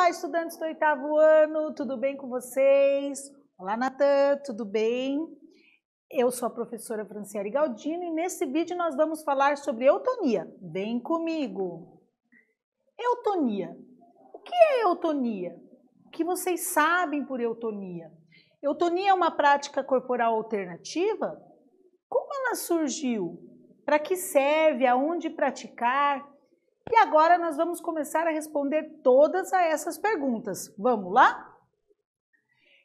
Olá, estudantes do 8º ano, tudo bem com vocês? Olá, Natan, tudo bem? Eu sou a professora Franciele Galdino e nesse vídeo nós vamos falar sobre eutonia. Vem comigo! Eutonia. O que é eutonia? O que vocês sabem por eutonia? Eutonia é uma prática corporal alternativa? Como ela surgiu? Para que serve? Aonde praticar? E agora nós vamos começar a responder todas essas perguntas. Vamos lá?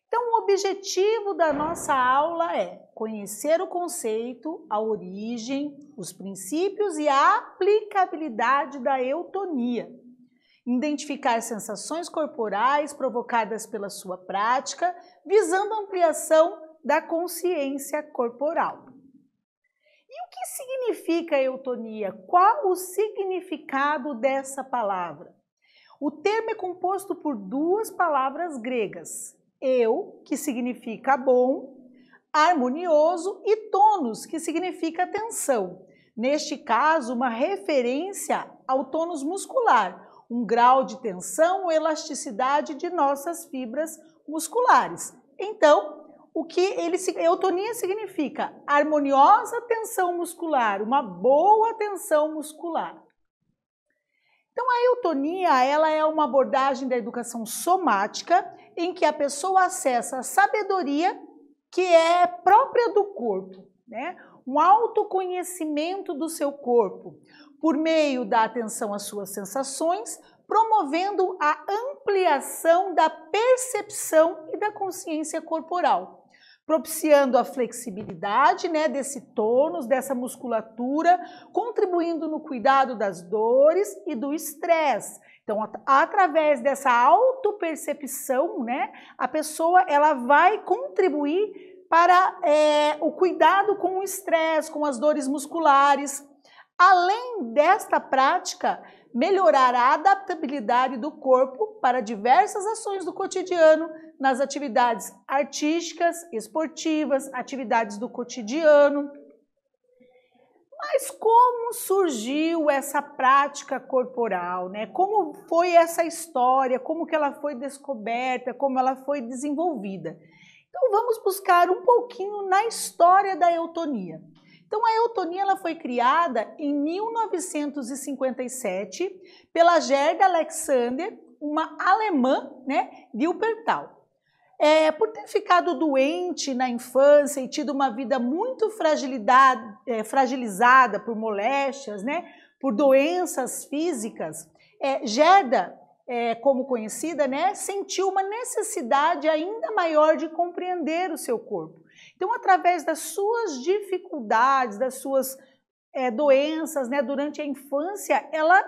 Então, o objetivo da nossa aula é conhecer o conceito, a origem, os princípios e a aplicabilidade da eutonia. Identificar sensações corporais provocadas pela sua prática, visando a ampliação da consciência corporal. E o que significa eutonia? Qual o significado dessa palavra? O termo é composto por duas palavras gregas. Eu, que significa bom, harmonioso, e tônus, que significa tensão. Neste caso, uma referência ao tônus muscular, um grau de tensão ou elasticidade de nossas fibras musculares. Então, eutonia significa harmoniosa tensão muscular, uma boa tensão muscular. Então, a eutonia, ela é uma abordagem da educação somática em que a pessoa acessa a sabedoria que é própria do corpo, né? Um autoconhecimento do seu corpo, por meio da atenção às suas sensações, promovendo a ampliação da percepção e da consciência corporal, propiciando a flexibilidade, né, desse tônus, dessa musculatura, contribuindo no cuidado das dores e do estresse. Então, através dessa autopercepção, né, a pessoa ela vai contribuir para o cuidado com o estresse, com as dores musculares. Além desta prática, melhorar a adaptabilidade do corpo para diversas ações do cotidiano, nas atividades artísticas, esportivas, atividades do cotidiano. Mas como surgiu essa prática corporal, né? Como foi essa história, como que ela foi descoberta, como ela foi desenvolvida? Então vamos buscar um pouquinho na história da eutonia. Então a eutonia ela foi criada em 1957 pela Gerda Alexander, uma alemã, né, de Wuppertal. Por ter ficado doente na infância e tido uma vida muito fragilizada por moléstias, né, por doenças físicas, Gerda, como conhecida, né, sentiu uma necessidade ainda maior de compreender o seu corpo. Então, através das suas dificuldades, das suas doenças, né, durante a infância, ela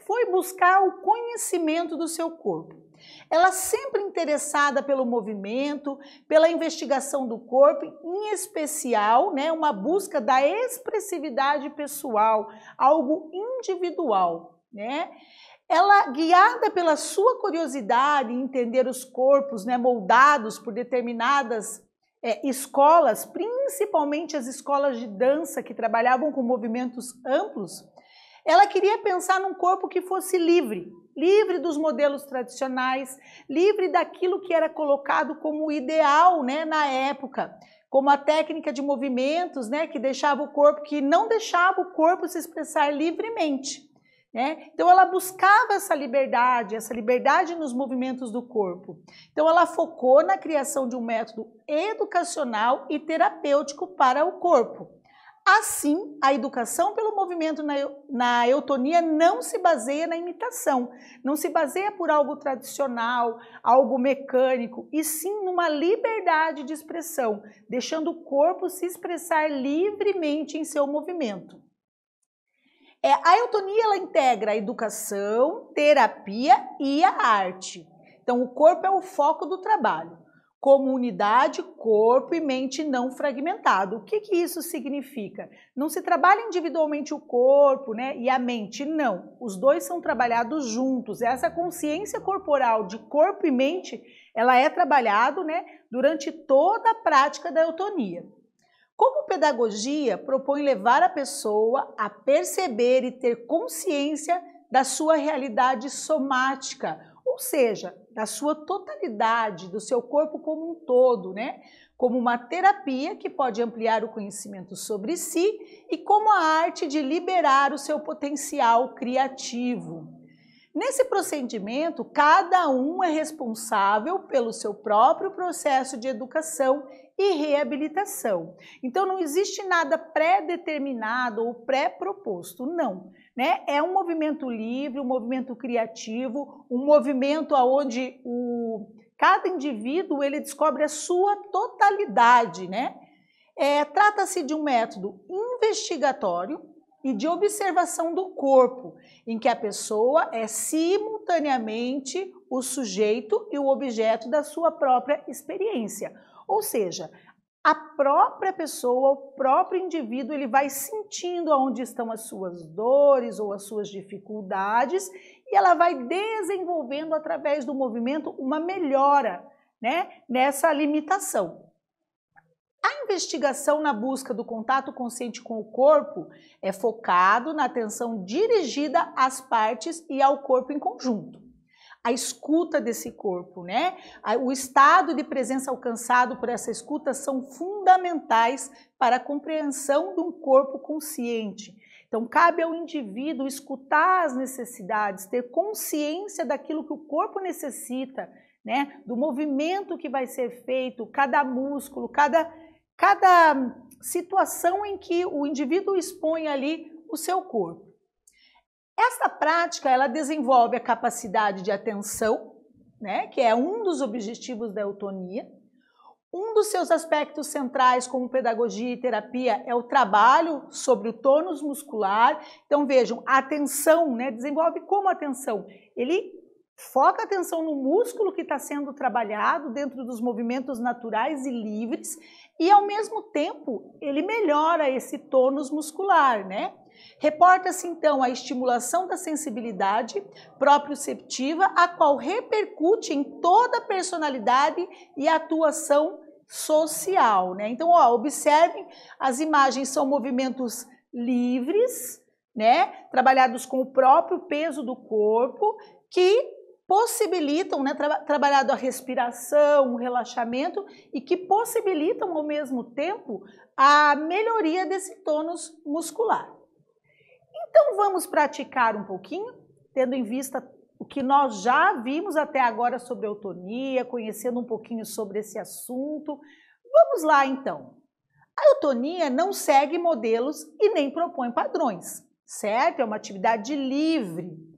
foi buscar o conhecimento do seu corpo. Ela sempre interessada pelo movimento, pela investigação do corpo, em especial, né, uma busca da expressividade pessoal, algo individual, né? Ela, guiada pela sua curiosidade em entender os corpos, né, moldados por determinadas escolas, principalmente as escolas de dança que trabalhavam com movimentos amplos, ela queria pensar num corpo que fosse livre dos modelos tradicionais, livre daquilo que era colocado como ideal, né, na época, como a técnica de movimentos, né, que não deixava o corpo se expressar livremente, né? Então ela buscava essa liberdade nos movimentos do corpo. Então ela focou na criação de um método educacional e terapêutico para o corpo. Assim, a educação pelo movimento na eutonia não se baseia na imitação, não se baseia por algo tradicional, algo mecânico, e sim numa liberdade de expressão, deixando o corpo se expressar livremente em seu movimento. A eutonia ela integra a educação, terapia e a arte. Então, o corpo é o foco do trabalho. Como unidade, corpo e mente não fragmentado. O que isso significa? Não se trabalha individualmente o corpo, né, e a mente, não. Os dois são trabalhados juntos. Essa consciência corporal de corpo e mente, ela é trabalhado, né, durante toda a prática da eutonia. Como pedagogia, propõe levar a pessoa a perceber e ter consciência da sua realidade somática, ou seja, da sua totalidade, do seu corpo como um todo, né? Como uma terapia que pode ampliar o conhecimento sobre si e como a arte de liberar o seu potencial criativo. Nesse procedimento, cada um é responsável pelo seu próprio processo de educação e reabilitação. Então, não existe nada pré-determinado ou pré-proposto, não. Né? É um movimento livre, um movimento criativo, um movimento onde cada indivíduo ele descobre a sua totalidade. Né? Trata-se de um método investigatório e de observação do corpo, em que a pessoa é simultaneamente o sujeito e o objeto da sua própria experiência. Ou seja, a própria pessoa, o próprio indivíduo, ele vai sentindo onde estão as suas dores ou as suas dificuldades e ela vai desenvolvendo através do movimento uma melhora, né, nessa limitação. A investigação na busca do contato consciente com o corpo é focado na atenção dirigida às partes e ao corpo em conjunto. A escuta desse corpo, né? O estado de presença alcançado por essa escuta são fundamentais para a compreensão de um corpo consciente. Então, cabe ao indivíduo escutar as necessidades, ter consciência daquilo que o corpo necessita, né? Do movimento que vai ser feito, cada músculo, cada situação em que o indivíduo expõe ali o seu corpo. Esta prática, ela desenvolve a capacidade de atenção, né, que é um dos objetivos da eutonia. Um dos seus aspectos centrais como pedagogia e terapia é o trabalho sobre o tônus muscular. Então vejam, a atenção, né, desenvolve como atenção? Ele foca a atenção no músculo que está sendo trabalhado dentro dos movimentos naturais e livres e, ao mesmo tempo, ele melhora esse tônus muscular, né? Reporta-se, então, a estimulação da sensibilidade proprioceptiva, a qual repercute em toda a personalidade e atuação social, né? Então, observem, as imagens são movimentos livres, né? Trabalhados com o próprio peso do corpo, que possibilitam, né, trabalhado a respiração, o relaxamento e que possibilitam ao mesmo tempo a melhoria desse tônus muscular. Então vamos praticar um pouquinho, tendo em vista o que nós já vimos até agora sobre eutonia, conhecendo um pouquinho sobre esse assunto. Vamos lá então. A eutonia não segue modelos e nem propõe padrões, certo? É uma atividade livre.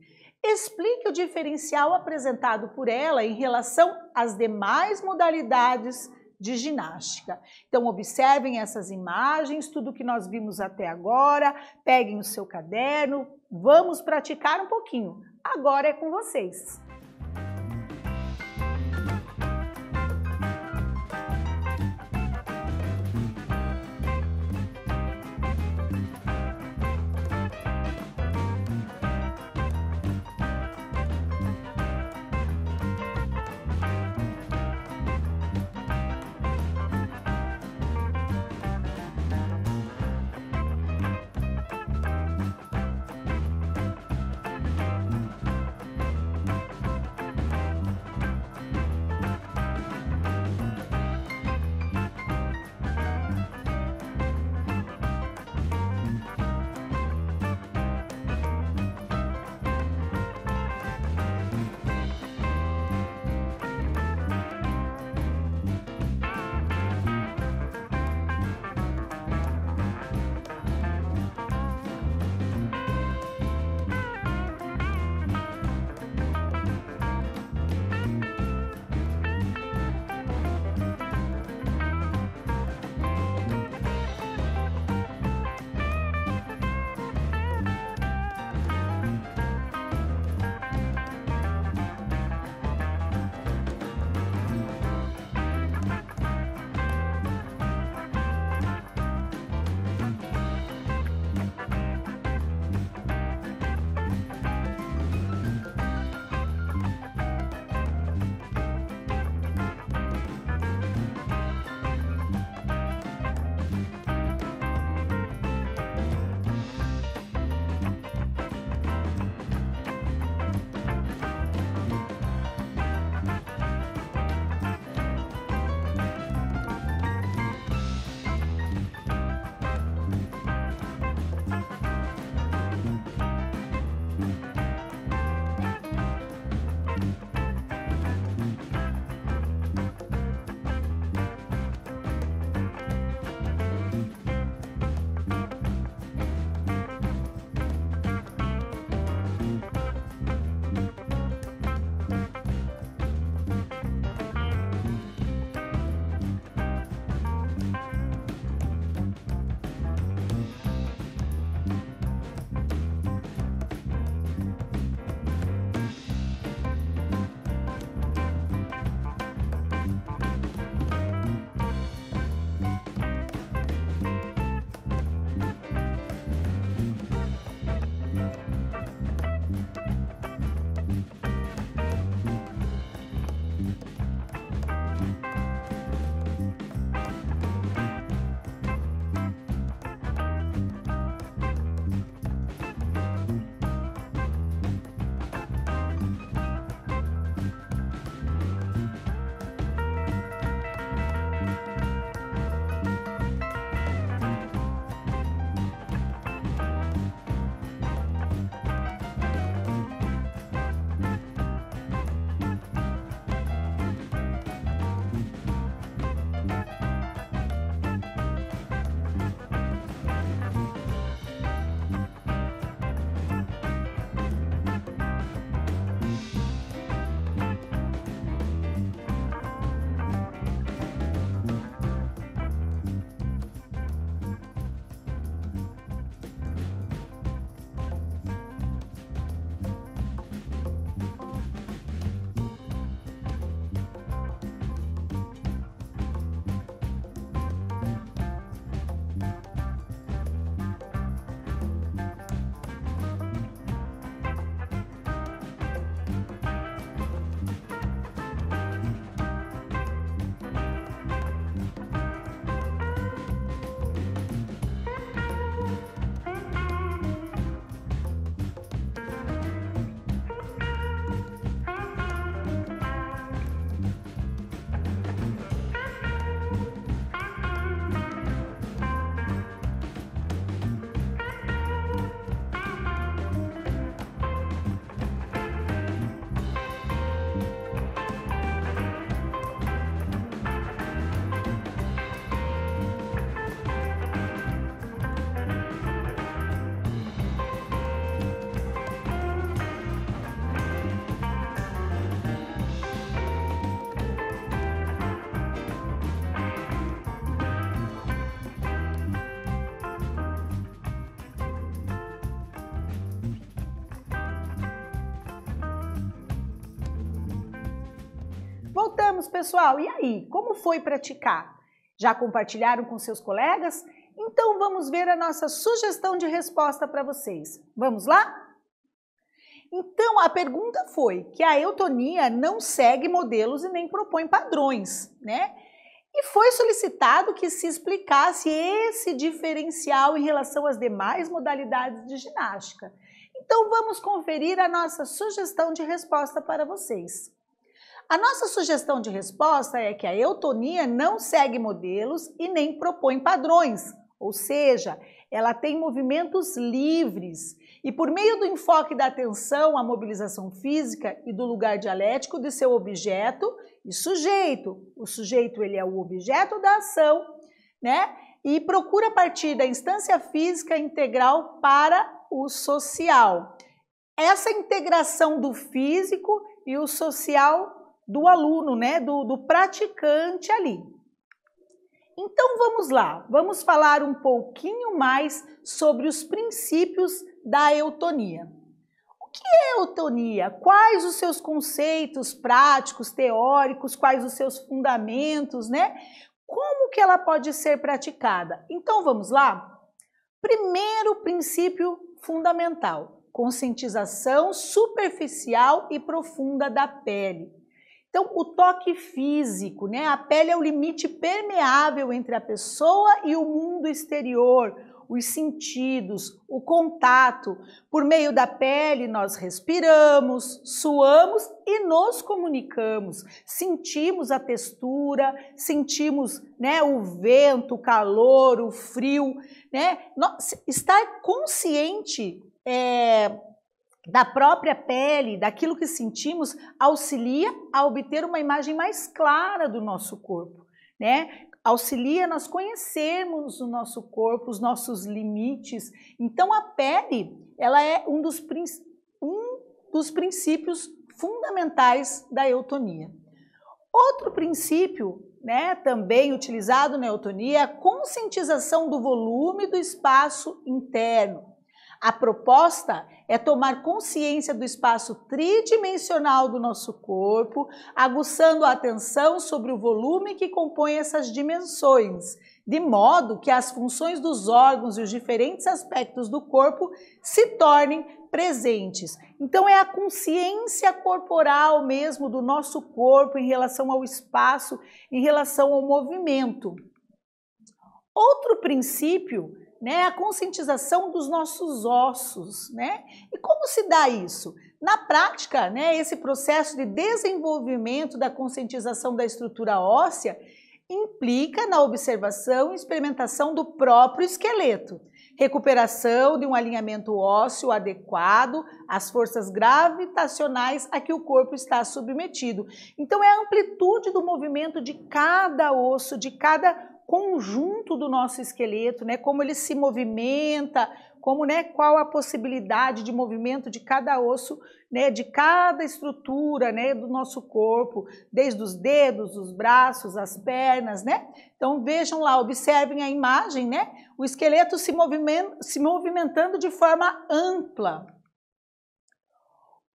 Explique o diferencial apresentado por ela em relação às demais modalidades de ginástica. Então, observem essas imagens, tudo que nós vimos até agora, peguem o seu caderno, vamos praticar um pouquinho. Agora é com vocês. Voltamos, pessoal. E aí, como foi praticar? Já compartilharam com seus colegas? Então vamos ver a nossa sugestão de resposta para vocês. Vamos lá? Então a pergunta foi que a eutonia não segue modelos e nem propõe padrões, né? E foi solicitado que se explicasse esse diferencial em relação às demais modalidades de ginástica. Então vamos conferir a nossa sugestão de resposta para vocês. A nossa sugestão de resposta é que a eutonia não segue modelos e nem propõe padrões, ou seja, ela tem movimentos livres e por meio do enfoque da atenção à mobilização física e do lugar dialético de seu objeto e sujeito. O sujeito ele é o objeto da ação, né? E procura partir da instância física integral para o social. Essa integração do físico e o social do aluno, né? Do praticante ali. Então vamos lá, vamos falar um pouquinho mais sobre os princípios da eutonia. O que é eutonia? Quais os seus conceitos práticos, teóricos, quais os seus fundamentos, né? Como que ela pode ser praticada? Então vamos lá? Primeiro princípio fundamental, conscientização superficial e profunda da pele. Então, o toque físico, né? A pele é o limite permeável entre a pessoa e o mundo exterior, os sentidos, o contato. Por meio da pele, nós respiramos, suamos e nos comunicamos. Sentimos a textura, sentimos, né, o vento, o calor, o frio, né? Estar consciente da própria pele, daquilo que sentimos, auxilia a obter uma imagem mais clara do nosso corpo, né? Auxilia nós conhecermos o nosso corpo, os nossos limites. Então a pele, ela é um dos princípios fundamentais da eutonia. Outro princípio, né, também utilizado na eutonia é a conscientização do volume do espaço interno. A proposta é tomar consciência do espaço tridimensional do nosso corpo, aguçando a atenção sobre o volume que compõe essas dimensões, de modo que as funções dos órgãos e os diferentes aspectos do corpo se tornem presentes. Então é a consciência corporal mesmo do nosso corpo em relação ao espaço, em relação ao movimento. Outro princípio, né, a conscientização dos nossos ossos, né? E como se dá isso? Na prática, né, esse processo de desenvolvimento da conscientização da estrutura óssea implica na observação e experimentação do próprio esqueleto, recuperação de um alinhamento ósseo adequado às forças gravitacionais a que o corpo está submetido. Então é a amplitude do movimento de cada osso, de cada conjunto do nosso esqueleto, né? Como ele se movimenta, como, né, qual a possibilidade de movimento de cada osso, né, de cada estrutura, né, do nosso corpo, desde os dedos, os braços, as pernas, né? Então vejam lá, observem a imagem, né? O esqueleto se movimentando de forma ampla.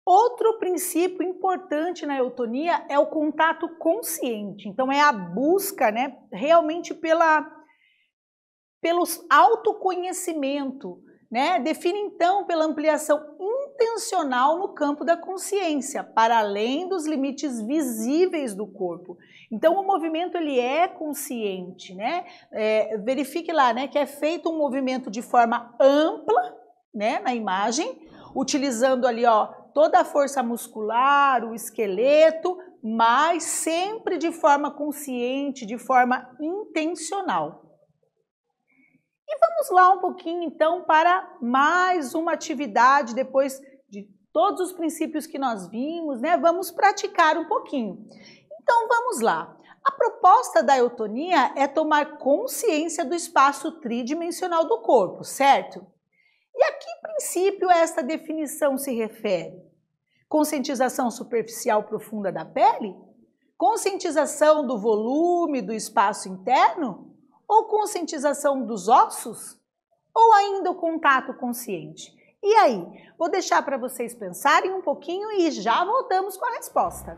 Outro princípio importante na eutonia é o contato consciente. Então é a busca, né, realmente pelo autoconhecimento, né? Define então pela ampliação intencional no campo da consciência, para além dos limites visíveis do corpo. Então o movimento ele é consciente, né? Verifique lá, né, que é feito um movimento de forma ampla, né, na imagem, utilizando ali, ó, toda a força muscular, o esqueleto, mas sempre de forma consciente, de forma intencional. E vamos lá um pouquinho então para mais uma atividade, depois de todos os princípios que nós vimos, né? Vamos praticar um pouquinho. Então vamos lá. A proposta da eutonia é tomar consciência do espaço tridimensional do corpo, certo? E a que princípio esta definição se refere? Conscientização superficial profunda da pele? Conscientização do volume do espaço interno? Ou conscientização dos ossos? Ou ainda o contato consciente? E aí? Vou deixar para vocês pensarem um pouquinho e já voltamos com a resposta.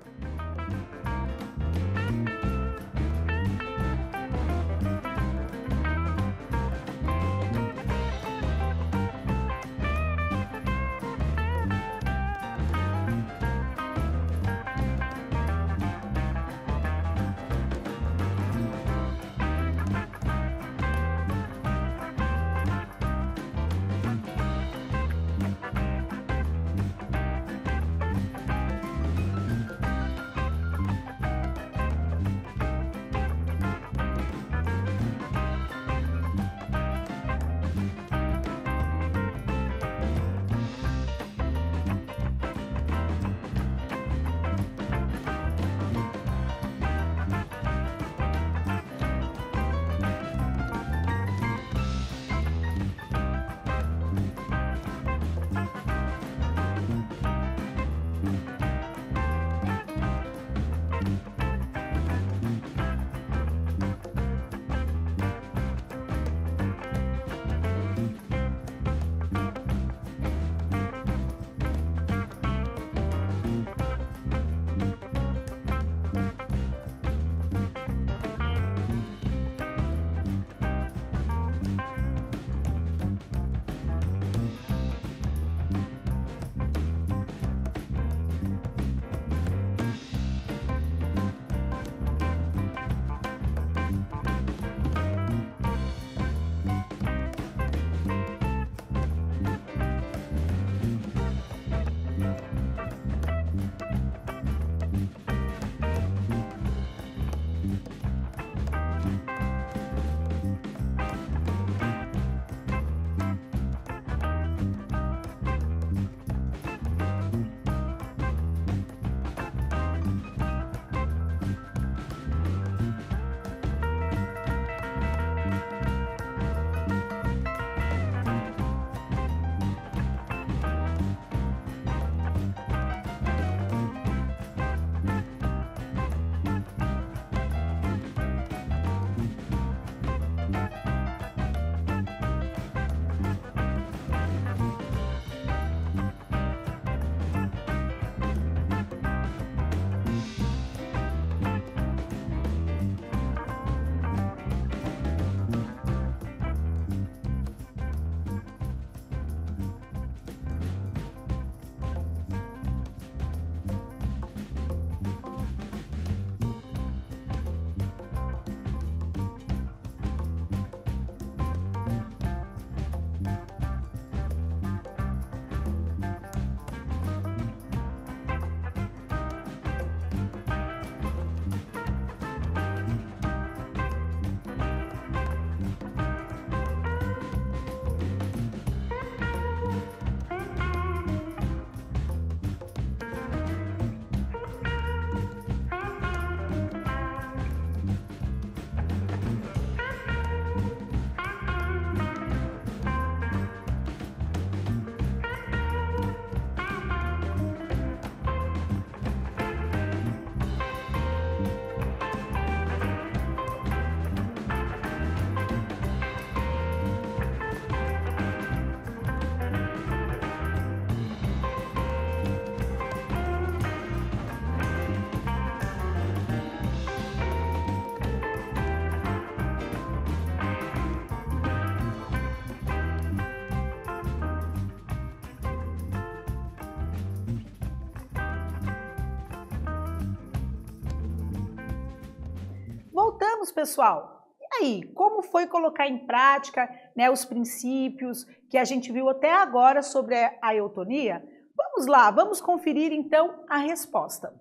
Voltamos, pessoal. E aí, como foi colocar em prática, né, os princípios que a gente viu até agora sobre a eutonia? Vamos lá, vamos conferir então a resposta.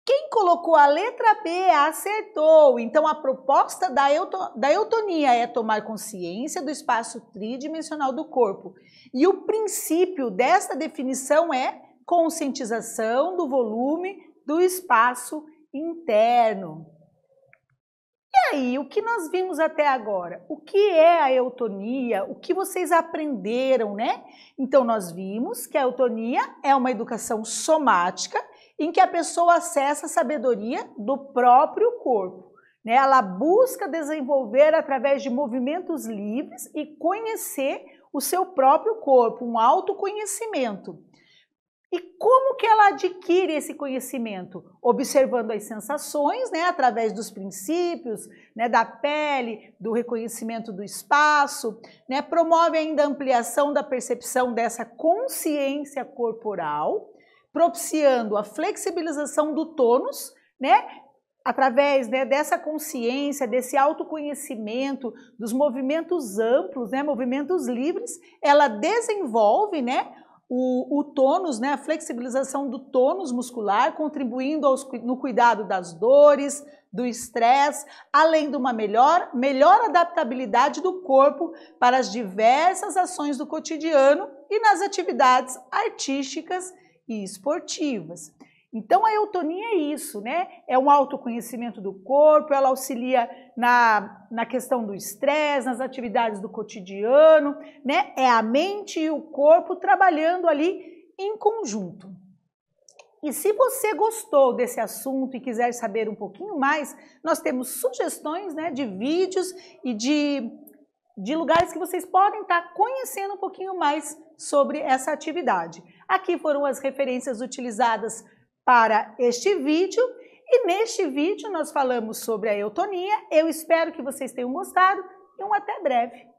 Quem colocou a letra B acertou. Então, a proposta da eutonia é tomar consciência do espaço tridimensional do corpo. E o princípio desta definição é conscientização do volume do espaço interno. E aí, o que nós vimos até agora? O que é a eutonia? O que vocês aprenderam, né? Então, nós vimos que a eutonia é uma educação somática em que a pessoa acessa a sabedoria do próprio corpo, né? Ela busca desenvolver através de movimentos livres e conhecer o seu próprio corpo, um autoconhecimento. E como que ela adquire esse conhecimento? Observando as sensações, né, através dos princípios, né, da pele, do reconhecimento do espaço, né, promove ainda a ampliação da percepção dessa consciência corporal, propiciando a flexibilização do tônus, né, através, né, dessa consciência, desse autoconhecimento, dos movimentos amplos, né, movimentos livres, ela desenvolve, né, o tônus, né, a flexibilização do tônus muscular, contribuindo no cuidado das dores, do estresse, além de uma melhor adaptabilidade do corpo para as diversas ações do cotidiano e nas atividades artísticas e esportivas. Então, a eutonia é isso, né? É um autoconhecimento do corpo, ela auxilia na questão do estresse, nas atividades do cotidiano, né? É a mente e o corpo trabalhando ali em conjunto. E se você gostou desse assunto e quiser saber um pouquinho mais, nós temos sugestões, né, de vídeos e de lugares que vocês podem estar conhecendo um pouquinho mais sobre essa atividade. Aqui foram as referências utilizadas para este vídeo, e neste vídeo nós falamos sobre a eutonia. Eu espero que vocês tenham gostado e até breve.